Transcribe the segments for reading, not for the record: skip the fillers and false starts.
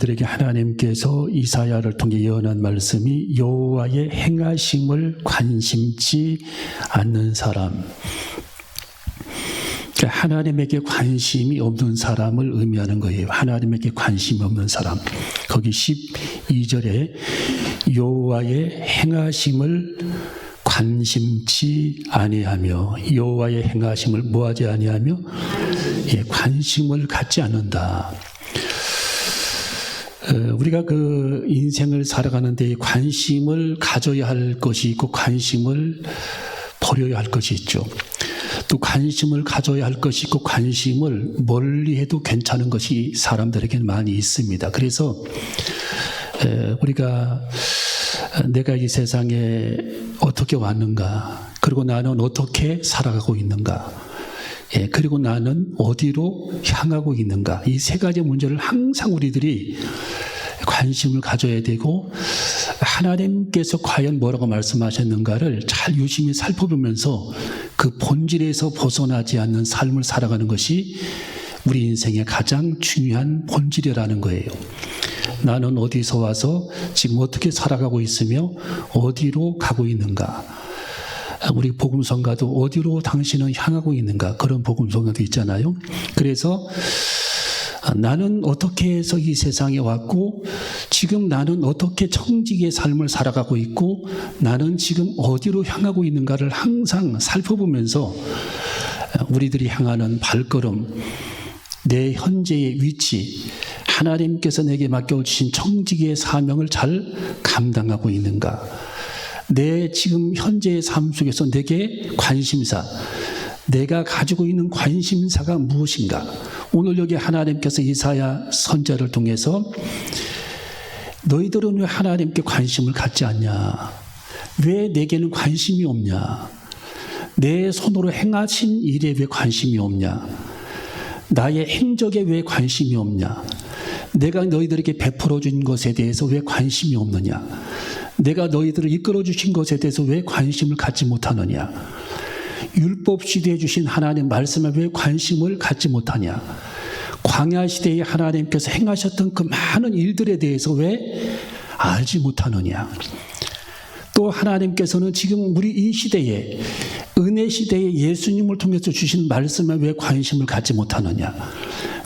그들에게 하나님께서 이사야를 통해 예언한 말씀이 여호와의 행하심을 관심치 않는 사람, 그러니까 하나님에게 관심이 없는 사람을 의미하는 거예요. 하나님에게 관심이 없는 사람. 거기 12절에 여호와의 행하심을 관심치 아니하며, 여호와의 행하심을 뭐하지 아니하며? 관심을 갖지 않는다. 우리가 그 인생을 살아가는 데 관심을 가져야 할 것이 있고 관심을 버려야 할 것이 있죠. 또 관심을 가져야 할 것이 있고 관심을 멀리해도 괜찮은 것이 사람들에게는 많이 있습니다. 그래서 우리가 내가 이 세상에 어떻게 왔는가, 그리고 나는 어떻게 살아가고 있는가, 그리고 나는 어디로 향하고 있는가, 이 세 가지 문제를 항상 우리들이 관심을 가져야 되고, 하나님께서 과연 뭐라고 말씀하셨는가를 잘 유심히 살펴보면서 그 본질에서 벗어나지 않는 삶을 살아가는 것이 우리 인생의 가장 중요한 본질이라는 거예요. 나는 어디서 와서 지금 어떻게 살아가고 있으며 어디로 가고 있는가, 우리 복음성가도 어디로 당신은 향하고 있는가, 그런 복음성가도 있잖아요. 그래서 나는 어떻게 해서 이 세상에 왔고, 지금 나는 어떻게 청지기의 삶을 살아가고 있고, 나는 지금 어디로 향하고 있는가를 항상 살펴보면서 우리들이 향하는 발걸음, 내 현재의 위치, 하나님께서 내게 맡겨주신 청지기의 사명을 잘 감당하고 있는가, 내 지금 현재의 삶 속에서 내게 관심사, 내가 가지고 있는 관심사가 무엇인가. 오늘 여기 하나님께서 이사야 선지자를 통해서 너희들은 왜 하나님께 관심을 갖지 않냐, 왜 내게는 관심이 없냐, 내 손으로 행하신 일에 왜 관심이 없냐, 나의 행적에 왜 관심이 없냐, 내가 너희들에게 베풀어 준 것에 대해서 왜 관심이 없느냐, 내가 너희들을 이끌어 주신 것에 대해서 왜 관심을 갖지 못하느냐, 율법 시대에 주신 하나님 말씀에 왜 관심을 갖지 못하냐, 광야 시대에 하나님께서 행하셨던 그 많은 일들에 대해서 왜 알지 못하느냐, 또 하나님께서는 지금 우리 이 시대에, 은혜 시대에 예수님을 통해서 주신 말씀에 왜 관심을 갖지 못하느냐,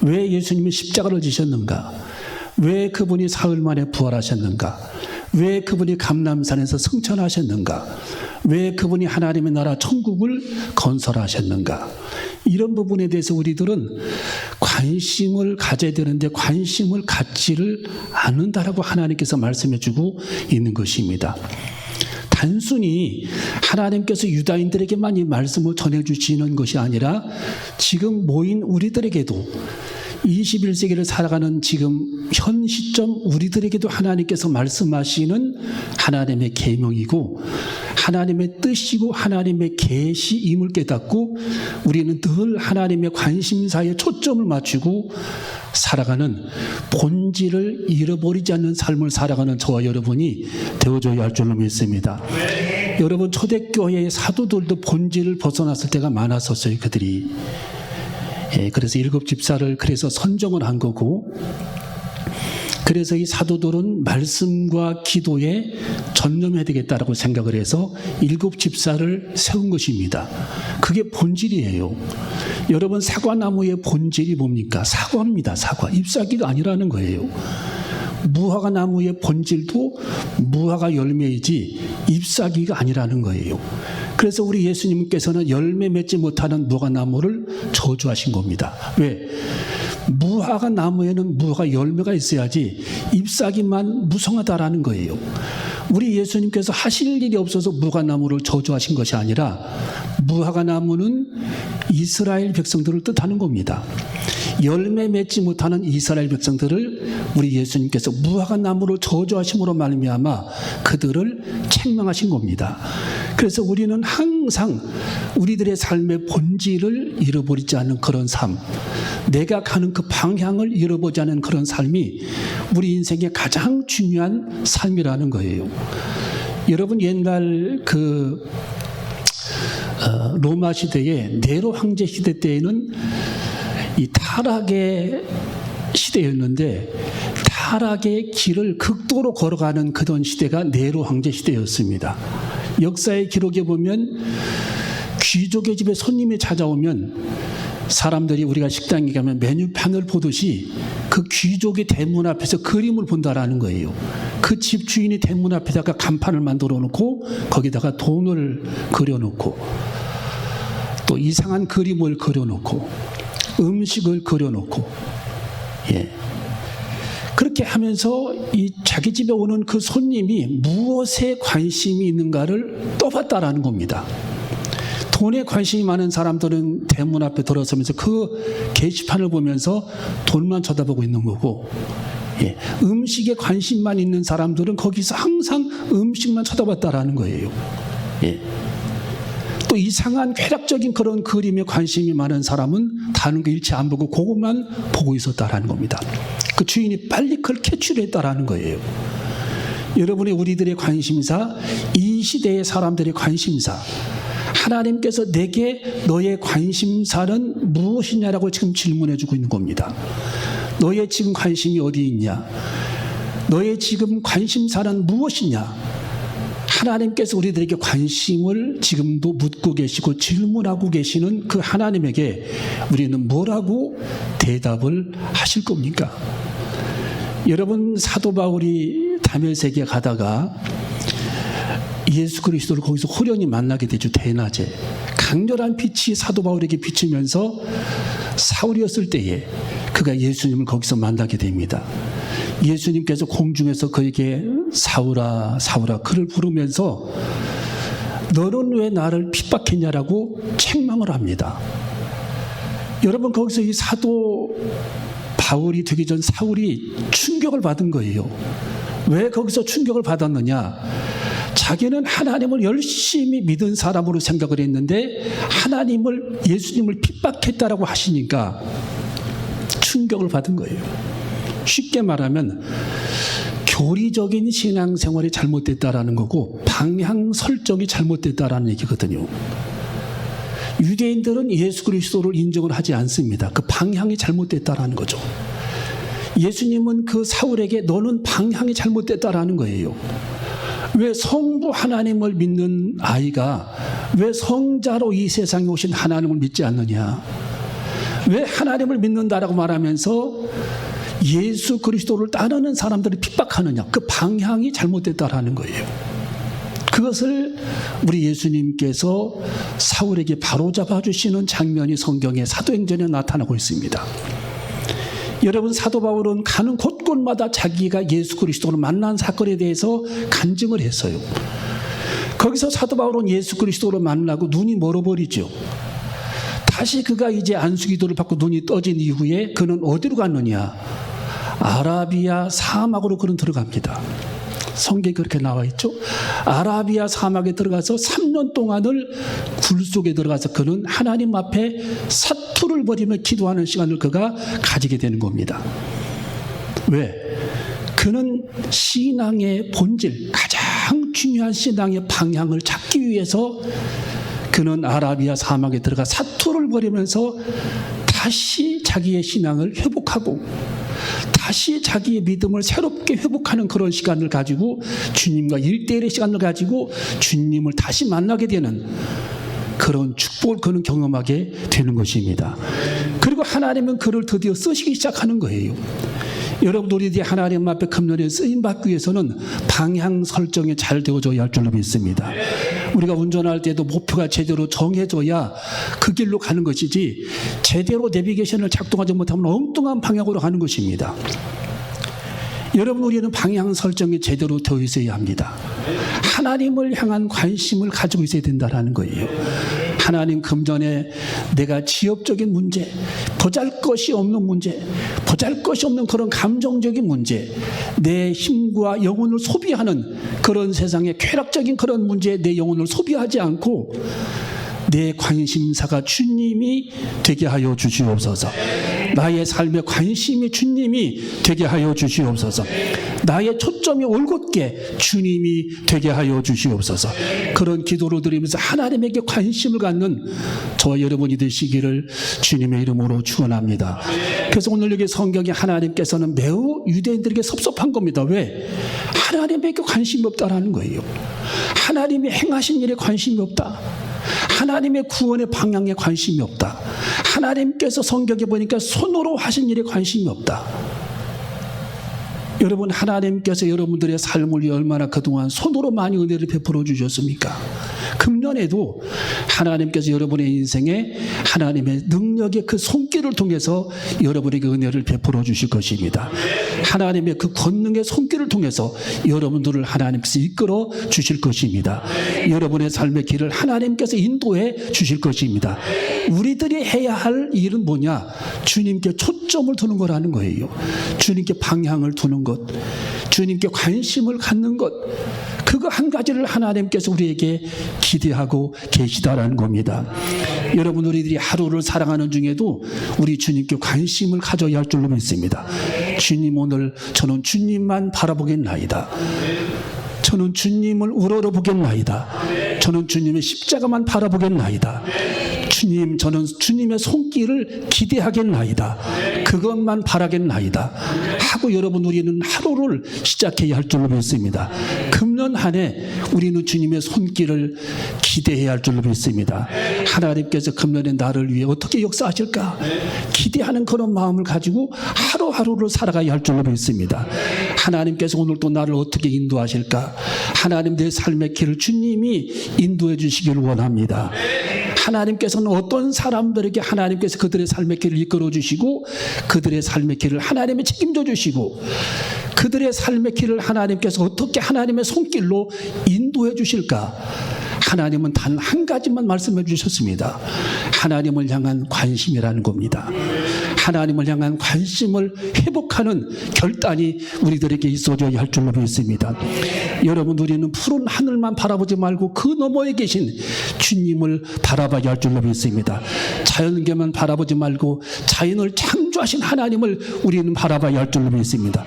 왜 예수님이 십자가를 지셨는가, 왜 그분이 사흘 만에 부활하셨는가, 왜 그분이 감람산에서 승천하셨는가, 왜 그분이 하나님의 나라 천국을 건설하셨는가, 이런 부분에 대해서 우리들은 관심을 가져야 되는데 관심을 갖지를 않는다라고 하나님께서 말씀해 주고 있는 것입니다. 단순히 하나님께서 유다인들에게만 이 말씀을 전해주시는 것이 아니라 지금 모인 우리들에게도, 21세기를 살아가는 지금 현 시점 우리들에게도 하나님께서 말씀하시는 하나님의 계명이고 하나님의 뜻이고 하나님의 계시임을 깨닫고 우리는 늘 하나님의 관심사에 초점을 맞추고 살아가는, 본질을 잃어버리지 않는 삶을 살아가는 저와 여러분이 되어줘야 할 줄로 믿습니다. 여러분, 초대교회의 사도들도 본질을 벗어났을 때가 많았었어요. 그들이. 그래서 7 집사를 그래서 선정을 한 거고, 그래서 이 사도들은 말씀과 기도에 전념해야 되겠다라고 생각을 해서 7 집사를 세운 것입니다. 그게 본질이에요. 여러분, 사과나무의 본질이 뭡니까? 사과입니다. 사과. 잎사귀가 아니라는 거예요. 무화과 나무의 본질도 무화과 열매이지 잎사귀가 아니라는 거예요. 그래서 우리 예수님께서는 열매 맺지 못하는 무화과 나무를 저주하신 겁니다. 왜? 무화과 나무에는 무화과 열매가 있어야지 잎사귀만 무성하다라는 거예요. 우리 예수님께서 하실 일이 없어서 무화과 나무를 저주하신 것이 아니라 무화과 나무는 이스라엘 백성들을 뜻하는 겁니다. 열매 맺지 못하는 이스라엘 백성들을 우리 예수님께서 무화과 나무를 저주하심으로 말미암아 그들을 책망하신 겁니다. 그래서 우리는 항상 우리들의 삶의 본질을 잃어버리지 않는 그런 삶, 내가 가는 그 방향을 잃어버리지 않는 그런 삶이 우리 인생의 가장 중요한 삶이라는 거예요. 여러분, 옛날 로마 시대에 네로 황제 시대 때에는 이 타락의 시대였는데 타락의 길을 극도로 걸어가는 그런 시대가 네로 황제 시대였습니다. 역사의 기록에 보면 귀족의 집에 손님이 찾아오면 사람들이 우리가 식당에 가면 메뉴판을 보듯이 그 귀족의 대문 앞에서 그림을 본다라는 거예요. 그 집 주인이 대문 앞에다가 간판을 만들어 놓고 거기다가 돈을 그려놓고 또 이상한 그림을 그려놓고 음식을 그려놓고 그렇게 하면서 이 자기 집에 오는 그 손님이 무엇에 관심이 있는가를 떠봤다라는 겁니다. 돈에 관심이 많은 사람들은 대문 앞에 들어서면서 그 게시판을 보면서 돈만 쳐다보고 있는 거고, 음식에 관심만 있는 사람들은 거기서 항상 음식만 쳐다봤다라는 거예요. 또 이상한 쾌락적인 그런 그림에 관심이 많은 사람은 다른 거 일체 안 보고 그것만 보고 있었다라는 겁니다. 그 주인이 빨리 그걸 캐치를 했다라는 거예요. 여러분의 우리들의 관심사, 이 시대의 사람들의 관심사, 하나님께서 내게 너의 관심사는 무엇이냐라고 지금 질문해 주고 있는 겁니다. 너의 지금 관심이 어디 있냐? 너의 지금 관심사는 무엇이냐? 하나님께서 우리들에게 관심을 지금도 묻고 계시고 질문하고 계시는 그 하나님에게 우리는 뭐라고 대답을 하실 겁니까? 여러분, 사도 바울이 다메섹에 가다가 예수 그리스도를 거기서 호련히 만나게 되죠. 대낮에 강렬한 빛이 사도 바울에게 비치면서 사울이었을 때에 그가 예수님을 거기서 만나게 됩니다. 예수님께서 공중에서 그에게 사울아 사울아 그를 부르면서 너는 왜 나를 핍박했냐라고 책망을 합니다. 여러분, 거기서 이 사도 바울이 되기 전 사울이 충격을 받은 거예요. 왜 거기서 충격을 받았느냐? 자기는 하나님을 열심히 믿은 사람으로 생각을 했는데 하나님을, 예수님을 핍박했다라고 하시니까 충격을 받은 거예요. 쉽게 말하면 교리적인 신앙생활이 잘못됐다라는 거고 방향 설정이 잘못됐다라는 얘기거든요. 유대인들은 예수 그리스도를 인정을 하지 않습니다. 그 방향이 잘못됐다라는 거죠. 예수님은 그 사울에게 너는 방향이 잘못됐다라는 거예요. 왜 성부 하나님을 믿는 아이가 왜 성자로 이 세상에 오신 하나님을 믿지 않느냐? 왜 하나님을 믿는다라고 말하면서 예수 그리스도를 따르는 사람들을 핍박하느냐? 그 방향이 잘못됐다라는 거예요. 그것을 우리 예수님께서 사울에게 바로잡아 주시는 장면이 성경의 사도행전에 나타나고 있습니다. 여러분, 사도 바울은 가는 곳곳마다 자기가 예수 그리스도를 만난 사건에 대해서 간증을 했어요. 거기서 사도 바울은 예수 그리스도를 만나고 눈이 멀어버리죠. 다시 그가 이제 안수기도를 받고 눈이 떠진 이후에 그는 어디로 갔느냐? 아라비아 사막으로 그는 들어갑니다. 성경에 그렇게 나와 있죠. 아라비아 사막에 들어가서 3년 동안을 굴 속에 들어가서 그는 하나님 앞에 사투를 벌이며 기도하는 시간을 그가 가지게 되는 겁니다. 왜? 그는 신앙의 본질, 가장 중요한 신앙의 방향을 찾기 위해서 그는 아라비아 사막에 들어가 사투를 벌이면서 다시 자기의 신앙을 회복하고 다시 자기의 믿음을 새롭게 회복하는 그런 시간을 가지고 주님과 1대1의 시간을 가지고 주님을 다시 만나게 되는 그런 축복을 그는 경험하게 되는 것입니다. 그리고 하나님은 그를 드디어 쓰시기 시작하는 거예요. 여러분, 우리들이 하나님 앞에 금년에 쓰임받기 위해서는 방향 설정이 잘 되어져야 할 줄로 믿습니다. 우리가 운전할 때도 목표가 제대로 정해져야 그 길로 가는 것이지 제대로 내비게이션을 작동하지 못하면 엉뚱한 방향으로 가는 것입니다. 여러분, 우리는 방향 설정이 제대로 되어 있어야 합니다. 하나님을 향한 관심을 가지고 있어야 된다는 거예요. 하나님, 금전에 내가 지엽적인 문제, 보잘것이 없는 문제, 보잘것이 없는 그런 감정적인 문제, 내 힘과 영혼을 소비하는 그런 세상의 쾌락적인 그런 문제에 내 영혼을 소비하지 않고 내 관심사가 주님이 되게 하여 주시옵소서. 나의 삶의 관심이 주님이 되게 하여 주시옵소서. 나의 초점이 올곧게 주님이 되게 하여 주시옵소서. 그런 기도를 드리면서 하나님에게 관심을 갖는 저와 여러분이 되시기를 주님의 이름으로 축원합니다. 그래서 오늘 여기 성경에 하나님께서는 매우 유대인들에게 섭섭한 겁니다. 왜? 하나님에게 관심이 없다라는 거예요. 하나님이 행하신 일에 관심이 없다. 하나님의 구원의 방향에 관심이 없다. 하나님께서 성경에 보니까 손으로 하신 일에 관심이 없다. 여러분, 하나님께서 여러분들의 삶을 위해 얼마나 그동안 손으로 많이 은혜를 베풀어 주셨습니까? 금년에도 하나님께서 여러분의 인생에 하나님의 능력의 그 손길을 통해서 여러분에게 은혜를 베풀어 주실 것입니다. 하나님의 그 권능의 손길을 통해서 여러분들을 하나님께서 이끌어 주실 것입니다. 여러분의 삶의 길을 하나님께서 인도해 주실 것입니다. 우리들이 해야 할 일은 뭐냐? 주님께 초점을 두는 거라는 거예요. 주님께 방향을 두는 것, 주님께 관심을 갖는 것, 그거 한 가지를 하나님께서 우리에게 기대하고 계시다라는 겁니다. 여러분, 우리들이 하루를 살아가는 중에도 우리 주님께 관심을 가져야 할 줄로 믿습니다. 주님, 오늘 저는 주님만 바라보겠나이다. 저는 주님을 우러러보겠나이다. 저는 주님의 십자가만 바라보겠나이다. 주님, 저는 주님의 손길을 기대하겠나이다. 그것만 바라겠나이다 하고 여러분, 우리는 하루를 시작해야 할 줄로 믿습니다. 금년 한 해 우리는 주님의 손길을 기대해야 할 줄로 믿습니다. 하나님께서 금년에 나를 위해 어떻게 역사하실까 기대하는 그런 마음을 가지고 하루하루를 살아가야 할 줄로 믿습니다. 하나님께서 오늘 또 나를 어떻게 인도하실까? 하나님, 내 삶의 길을 주님이 인도해 주시기를 원합니다. 하나님께서는 어떤 사람들에게 하나님께서 그들의 삶의 길을 이끌어 주시고 그들의 삶의 길을 하나님이 책임져 주시고 그들의 삶의 길을 하나님께서 어떻게 하나님의 손길로 인도해 주실까? 하나님은 단 한 가지만 말씀해 주셨습니다. 하나님을 향한 관심이라는 겁니다. 하나님을 향한 관심을 회복하는 결단이 우리들에게 있어줘야 할 줄로 믿습니다. 여러분, 우리는 푸른 하늘만 바라보지 말고 그 너머에 계신 주님을 바라봐야 할 줄로 믿습니다. 자연계만 바라보지 말고 자연을 창조하신 하나님을 우리는 바라봐야 할 줄로 믿습니다.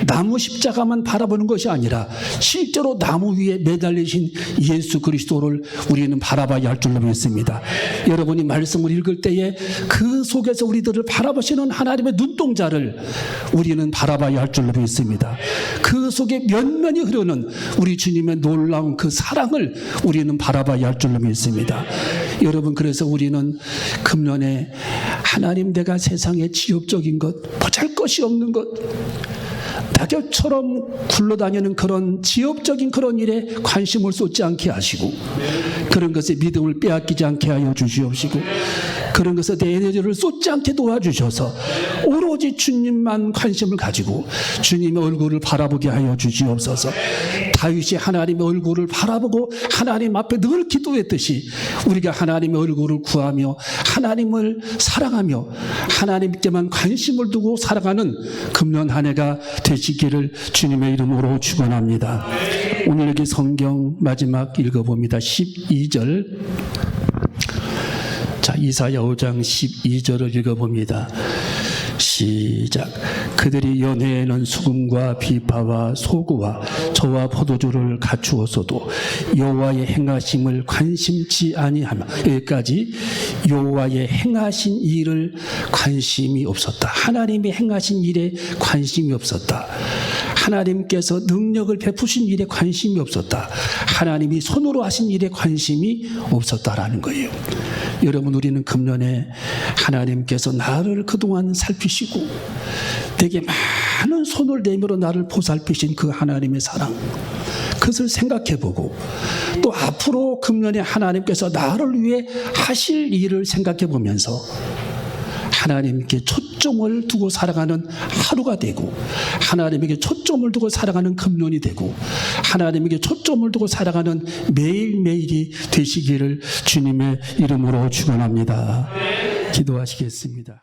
나무 십자가만 바라보는 것이 아니라 실제로 나무 위에 매달리신 예수 그리스도를 우리는 바라봐야 할 줄로 믿습니다. 여러분이 말씀을 읽을 때에 그 속에서 우리들을 바라보시는 하나님의 눈동자를 우리는 바라봐야 할 줄로 믿습니다. 그 속에 면면이 흐르는 우리 주님의 놀라운 그 사랑을 우리는 바라봐야 할 줄로 믿습니다. 여러분, 그래서 우리는 금년에 하나님, 내가 세상의 지엽적인 것, 보잘것이 없는 것, 낙엽처럼 굴러다니는 그런 지엽적인 그런 일에 관심을 쏟지 않게 하시고 그런 것에 믿음을 빼앗기지 않게 하여 주시옵시고 그런 것에 내 에너지를 쏟지 않게 도와주셔서 오로지 주님만 관심을 가지고 주님의 얼굴을 바라보게 하여 주시옵소서. 다윗이 하나님의 얼굴을 바라보고 하나님 앞에 늘 기도했듯이 우리가 하나님의 얼굴을 구하며 하나님을 사랑하며 하나님께만 관심을 두고 살아가는 금년 한 해가 되시기를 주님의 이름으로 축원합니다. 오늘 여기 성경 마지막 읽어봅니다. 12절. 자, 이사야 5장 12절을 읽어봅니다. 시작. 그들이 연회에는 수금과 비파와 소구와 저와 포도주를 갖추었어도 여호와의 행하심을 관심치 아니하며, 여기까지 여호와의 행하신 일을 관심이 없었다. 하나님이 행하신 일에 관심이 없었다. 하나님께서 능력을 베푸신 일에 관심이 없었다. 하나님이 손으로 하신 일에 관심이 없었다라는 거예요. 여러분, 우리는 금년에 하나님께서 나를 그동안 살피시고 되게 많은 손을 내밀어 나를 보살피신 그 하나님의 사랑, 그것을 생각해보고 또 앞으로 금년에 하나님께서 나를 위해 하실 일을 생각해보면서 하나님께 초점을 두고 살아가는 하루가 되고 하나님에게 초점을 두고 살아가는 금년이 되고 하나님에게 초점을 두고 살아가는 매일매일이 되시기를 주님의 이름으로 축원합니다. 기도하시겠습니다.